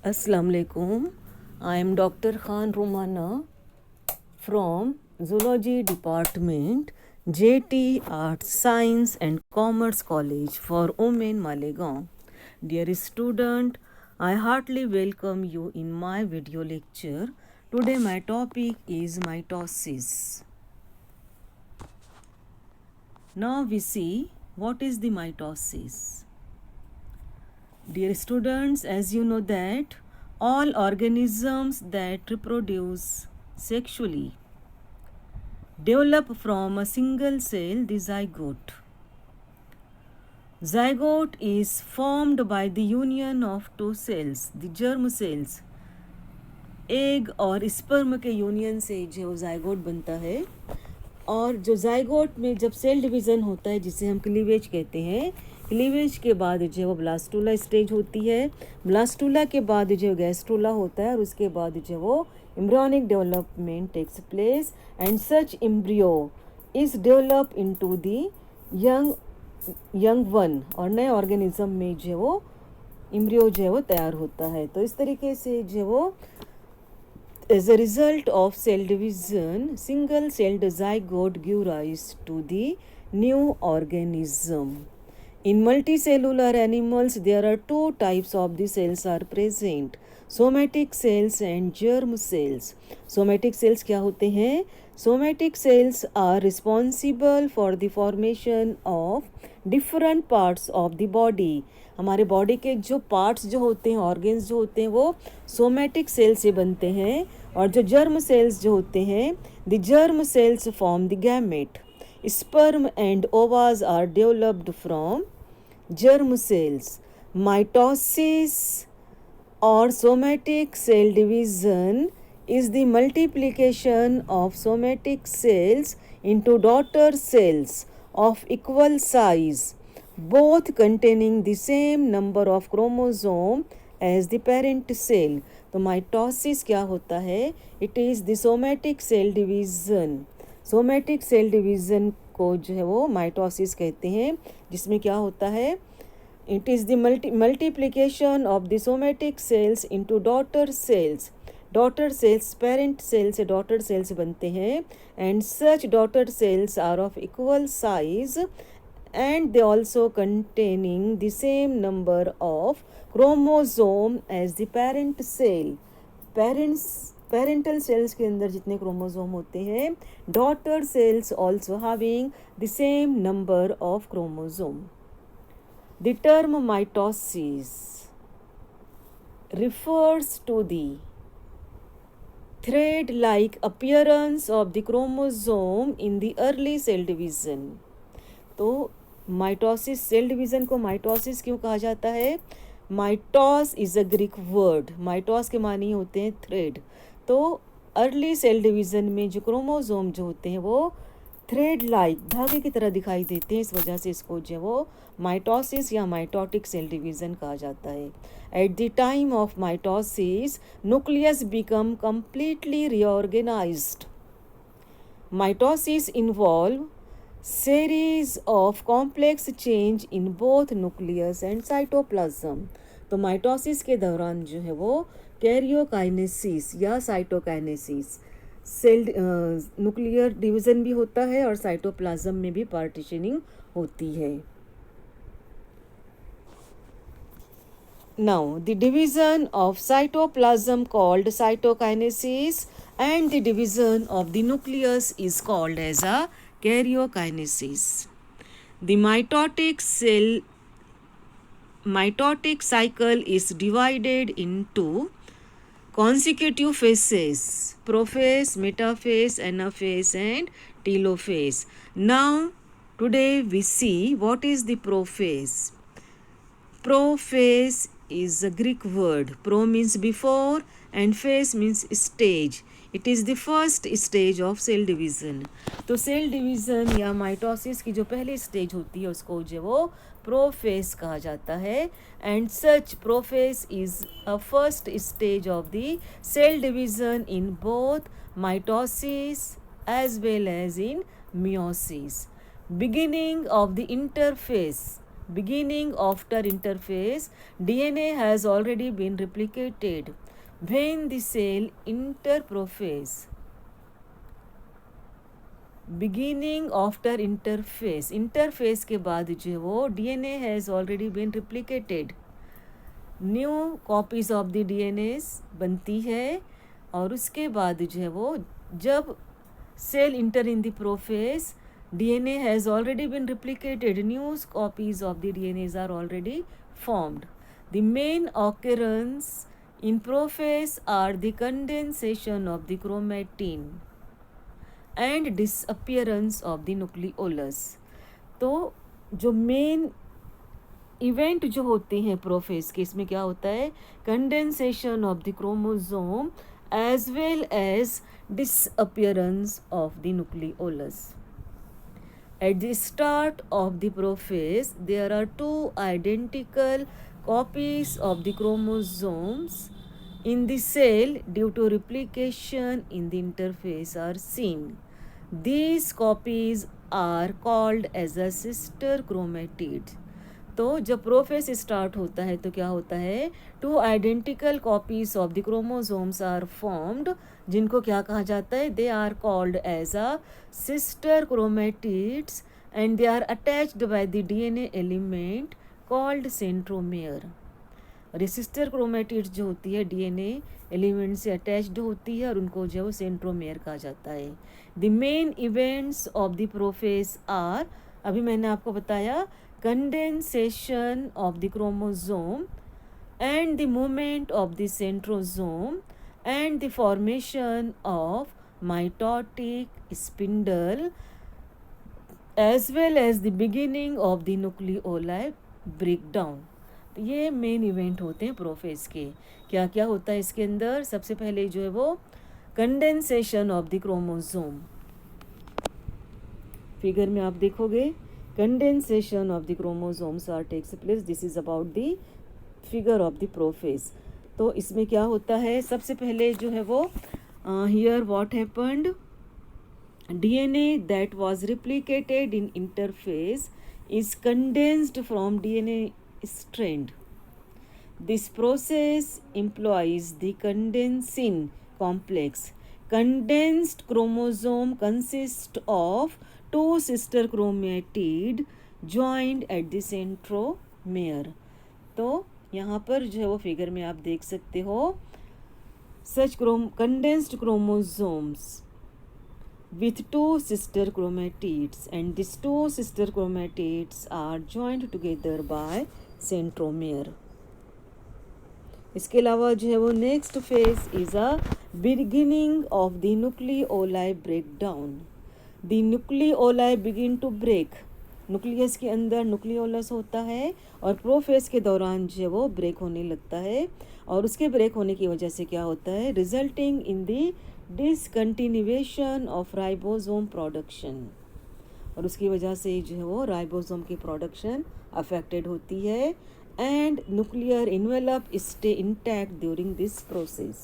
Assalamu alaikum. I am Dr. Khan Romana from Zoology Department, JT Arts, Science and Commerce College for Women, Malegaon. Dear student, I heartily welcome you in my video lecture. Today my topic is mitosis. Now we see what is the mitosis. Dear students, as you know that all organisms that reproduce sexually develop from a single cell, the zygote. Zygote is formed by the union of two cells, the germ cells. Egg और sperm के union से जो zygote बनता है, और जो zygote में जब सेल डिवीज़न होता है जिसे हम क्लीवेज कहते हैं, क्लीवेज के बाद जो वो ब्लास्टूला स्टेज होती है, ब्लास्टूला के बाद जो गैस्ट्रूला होता है, और उसके बाद जो वो embryonic development takes place and such embryo is develop into the young one, और नए ऑर्गेनिज्म में जो वो एम्ब्रियो जो वो तैयार होता है. तो इस तरीके से जो वो as a result of cell division, single-celled zygote give rise to the new organism. In multicellular animals, there are two types of the cells are present: somatic cells and germ cells. Somatic cells क्या होते हैं? Somatic cells are responsible for the formation of different parts of the body. हमारे body के जो parts जो होते हैं, organs जो होते हैं, वो सोमैटिक सेल से बनते हैं. और जो जर्म सेल्स जो होते हैं, the germ cells form the gamete. Sperm and ovas are developed from germ cells. Mitosis or somatic cell division is the multiplication of somatic cells into daughter cells of equal size, both containing the same number of chromosome as the parent cell. तो mitosis क्या होता है? It is the somatic cell division. Somatic cell division को जो है वो mitosis कहते हैं, जिसमें क्या होता है? It is the multiplication of the somatic cells into daughter cells. Daughter cells parent cell से डॉटर सेल्स बनते हैं, and such daughter cells are of equal size and they also containing the same number of chromosome as the parent cell. Parental cells के अंदर जितने chromosome होते हैं, daughter cells also having the same number of chromosome. The term mitosis refers to the thread-like appearance of the chromosome in the early cell division. तो mitosis, cell division को mitosis क्यों कहा जाता है? Mitos is a Greek word. Mitos के मानी होते हैं थ्रेड. तो अर्ली सेल डिवीज़न में जो क्रोमोसोम जो होते हैं वो थ्रेड लाइक, धागे की तरह दिखाई देते हैं, इस वजह से इसको जो वो माइटोसिस या माइटोटिक सेल डिवीज़न कहा जाता है. At the time of mitosis, nucleus become completely reorganized. Mitosis involve series of complex change in both nucleus and cytoplasm. तो माइटोसिस के दौरान जो है वो कैरियोकाइनेसिस या साइटोकाइनेसिस, सेल न्यूक्लियर डिवीज़न भी होता है और साइटोप्लाज्म में भी पार्टीशनिंग होती है. Now, the division of cytoplasm called cytokinesis and the division of the nucleus is called as a karyokinesis. The mitotic cycle is divided into consecutive phases: prophase, metaphase, anaphase and telophase. Now, today we see what is the prophase. Prophase is a Greek word. Pro means before and phase means stage. It is the first stage of cell division. तो cell division या mitosis की जो पहली stage होती है उसको जो वो प्रोफेस कहा जाता है. And such prophase is a first stage of the cell division in both mitosis as well as in meiosis. Beginning of the interphase beginning after interphase, DNA has already been replicated. When the cell interprophase, beginning after interphase, interphase के बाद जो है वो DNA has already been replicated, new copies of the DNA बनती है, और उसके बाद जो है वो जब cell enter in the prophase, DNA has already been replicated, new copies of the DNAs are already formed. The main occurrence in prophase are the condensation of the chromatin and disappearance of the nucleolus. तो जो main event जो होते हैं profess के, इसमें क्या होता है, condensation of the chromosome as well as disappearance of the nucleolus. At the start of the prophase, there are two identical copies of the chromosomes in the cell due to replication in the interphase are seen. These copies are called as a sister chromatids. तो जब profess start होता है तो क्या होता है, two identical copies of the chromosomes are formed, जिनको क्या कहा जाता है, they are called as a sister chromatids and they are attached by the DNA element called centromere. और ये सिस्टर क्रोमेटिड्स जो होती है डीएनए एलिमेंट से अटैच्ड होती है और उनको जो है सेंट्रोमेयर कहा जाता है. The main events of the prophase are, अभी मैंने आपको बताया, condensation of the chromosome and the movement of the centrosome and the formation of mitotic spindle as well as the beginning of the nucleoli breakdown. तो ये main event होते हैं profess के. क्या क्या होता है इसके अंदर, सबसे पहले जो है वो condensation of the chromosome. Figure में आप देखोगे condensation of the chromosomes are takes place. This is about the figure of the prophase. तो इसमें क्या होता है, सबसे पहले जो है वो here what happened, DNA that was replicated in interphase is condensed from DNA strand. This process employs the condensing complex. Condensed chromosome consists of two sister chromatid joined at the centromere. तो यहाँ पर जो है वो figure में आप देख सकते हो, such condensed chromosomes with two sister chromatids and these two sister chromatids are joined together by centromere. इसके अलावा जो है वो next phase is a beginning of the nucleoli breakdown. The nucleoli begin to break. Nucleus के अंदर nucleolus होता है और प्रोफेस के दौरान जो है वो ब्रेक होने लगता है, और उसके ब्रेक होने की वजह से क्या होता है, resulting in the discontinuation of ribosome production. और उसकी वजह से जो है वो राइबोसोम की प्रोडक्शन अफेक्टेड होती है and nuclear envelope stay intact during this process.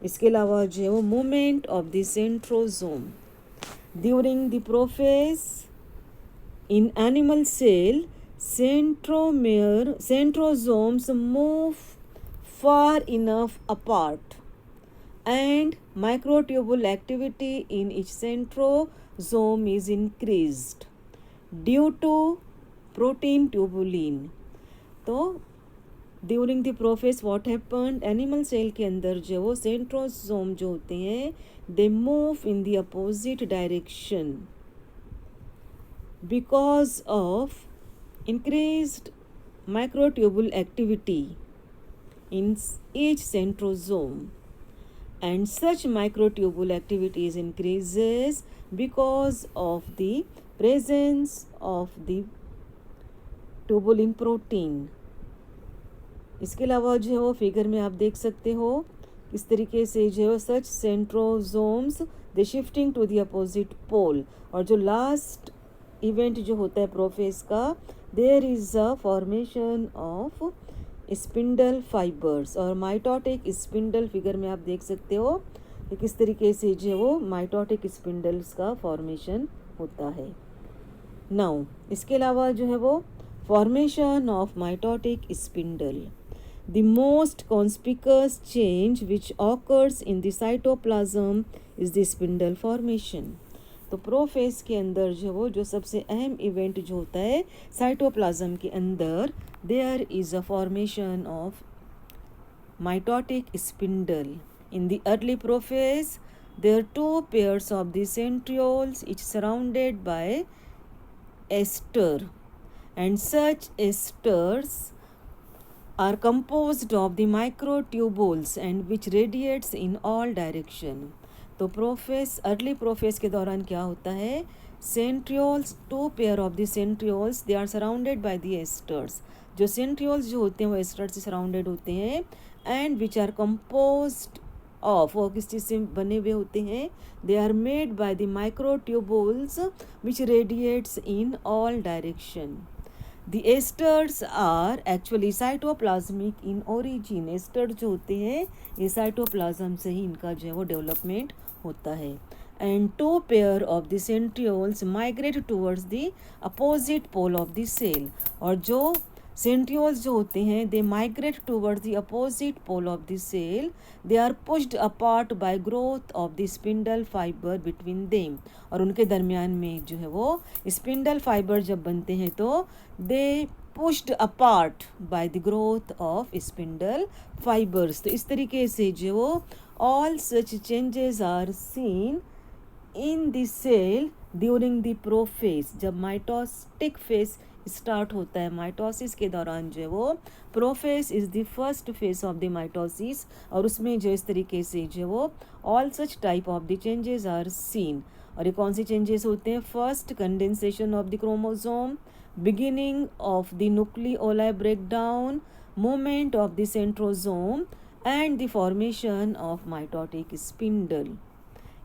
इसके अलावा जो है वो movement of the centrosome during the prophase in animal cell, centrosomes move far enough apart and microtubule activity in each centrosome is increased due to protein tubulin. तो during the prophase what happened, animal cell के अंदर जो वो centrosome जो होते हैं they move in the opposite direction because of increased microtubule activity in each centrosome, and such microtubule activities increases because of the presence of the tubulin protein. इसके अलावा जो है वो फिगर में आप देख सकते हो इस तरीके से जो है such centrosomes they shifting to the opposite pole. और जो लास्ट इवेंट जो होता है प्रोफेस का, there is a formation of spindle fibres और माइटोटिक स्पिंडल. फिगर में आप देख सकते हो कि किस तरीके से जो है वो माइटोटिक स्पिंडल्स का फॉर्मेशन होता है. नाउ इसके अलावा जो है वो Formation of mitotic spindle. The most conspicuous change which occurs in the cytoplasm is the spindle formation. तो प्रोफेज के अंदर जो सबसे अहम इवेंट जो होता है साइटोप्लाज्म के अंदर, there is a formation of mitotic spindle. In the early prophase, there are two pairs of the centrioles, each surrounded by ester, and such esters are composed of the microtubules and which radiates in all direction. तो prophase early prophase के दौरान क्या होता है, centrioles, two pair of the centrioles, they are surrounded by the asters. जो centrioles जो होते हैं वो एस्टर्स से सराउंडेड होते हैं, and which are composed of, वो किस चीज़ से बने हुए होते हैं, they are made by the microtubules which radiates in all direction. The esters are actually cytoplasmic in origin. Aster जो होते हैं ये साइटोप्लाज्म से ही इनका जो है वो डेवलपमेंट होता है. And two pair of the centrioles migrate towards the opposite pole of the cell. और जो सेंट्रियोल्स जो होते हैं they migrate towards the opposite pole of the cell. They are pushed apart by growth of the spindle fibre between them. और उनके दरमियान में जो है वो स्पिंडल फाइबर जब बनते हैं तो they pushed apart by the growth of spindle fibres. तो इस तरीके से जो all such changes are seen in the cell during the prophase. जब माइटोटिक फेज स्टार्ट होता है माइटोसिस के दौरान जो है वो prophase is the first phase of the mitosis. और उसमें जो इस तरीके से जो वो all such type of the changes are seen. और ये कौन से चेंजेस होते हैं, first condensation of the chromosome, beginning of the nucleoli breakdown, movement of the centrosome, and the formation of mitotic spindle.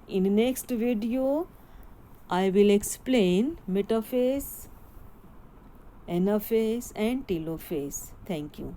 In next video, I will explain metaphase, anaphase, and telophase. Thank you.